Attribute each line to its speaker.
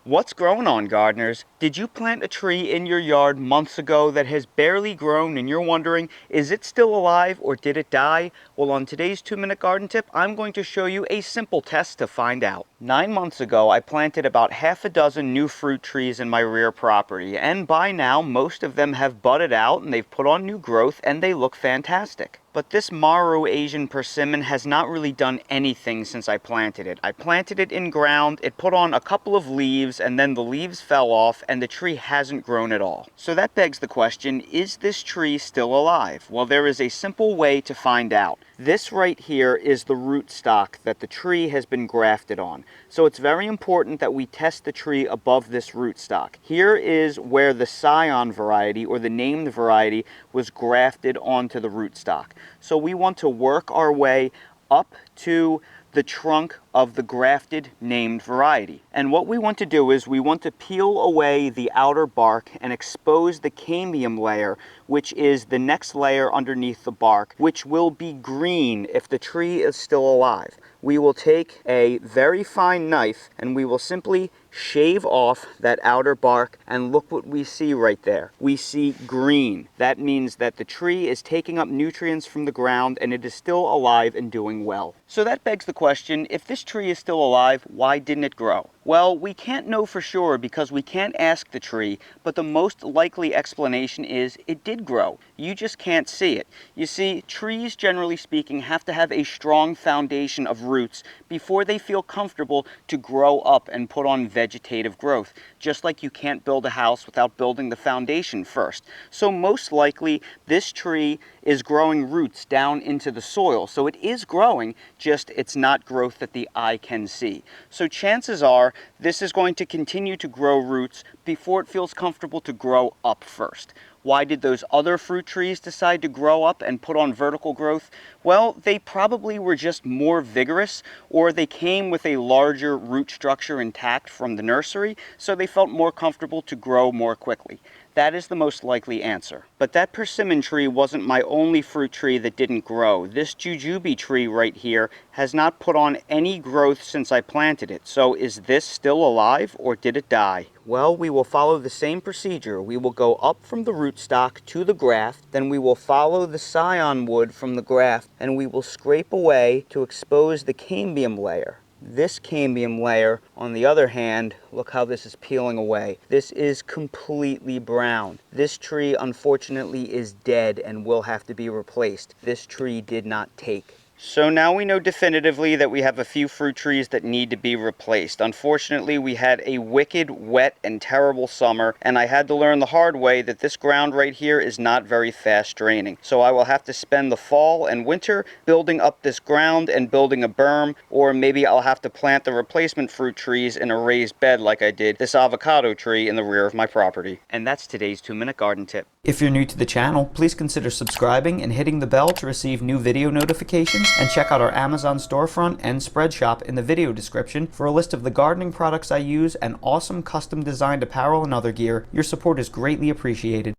Speaker 1: What's growing on, gardeners? Did you plant a tree in your yard months ago that has barely grown and you're wondering, is it still alive or did it die? Well, on today's 2-Minute Garden Tip, I'm going to show you a simple test to find out. 9 months ago, I planted about half a dozen new fruit trees in my rear property, and by now, most of them have budded out and they've put on new growth and they look fantastic. But this Maru Asian persimmon has not really done anything since I planted it. I planted it in ground, it put on a couple of leaves, and then the leaves fell off and the tree hasn't grown at all. So that begs the question, is this tree still alive? Well, there is a simple way to find out. This right here is the rootstock that the tree has been grafted on. So it's very important that we test the tree above this rootstock. Here is where the Scion variety, or the named variety, was grafted onto the rootstock. So we want to work our way up to the trunk of the grafted named variety. And what we want to do is we want to peel away the outer bark and expose the cambium layer, which is the next layer underneath the bark, which will be green if the tree is still alive. We will take a very fine knife and we will simply shave off that outer bark, and look what we see right there. We see green. That means that the tree is taking up nutrients from the ground and it is still alive and doing well. So that begs the question, if this tree is still alive, why didn't it grow? Well, we can't know for sure because we can't ask the tree, but the most likely explanation is it did grow. You just can't see it. You see, trees, generally speaking, have to have a strong foundation of roots before they feel comfortable to grow up and put on vegetative growth, just like you can't build a house without building the foundation first. So most likely, this tree is growing roots down into the soil. So it is growing, just it's not growth that the eye can see. So chances are this is going to continue to grow roots before it feels comfortable to grow up first. Why did those other fruit trees decide to grow up and put on vertical growth? Well, they probably were just more vigorous, or they came with a larger root structure intact from the nursery, so they felt more comfortable to grow more quickly. That is the most likely answer. But that persimmon tree wasn't my only fruit tree that didn't grow. This jujube tree right here has not put on any growth since I planted it. So is this still alive or did it die? Well, we will follow the same procedure. We will go up from the rootstock to the graft, then we will follow the scion wood from the graft, and we will scrape away to expose the cambium layer. This cambium layer, on the other hand, look how this is peeling away. This is completely brown. This tree, unfortunately, is dead and will have to be replaced. This tree did not take. So now we know definitively that we have a few fruit trees that need to be replaced. Unfortunately, we had a wicked, wet, and terrible summer, and I had to learn the hard way that this ground right here is not very fast draining. So I will have to spend the fall and winter building up this ground and building a berm, or maybe I'll have to plant the replacement fruit trees in a raised bed like I did this avocado tree in the rear of my property. And that's today's 2-Minute Garden Tip.
Speaker 2: If you're new to the channel, please consider subscribing and hitting the bell to receive new video notifications, and check out our Amazon storefront and spread shop in the video description for a list of the gardening products I use and awesome custom designed apparel and other gear. Your support is greatly appreciated.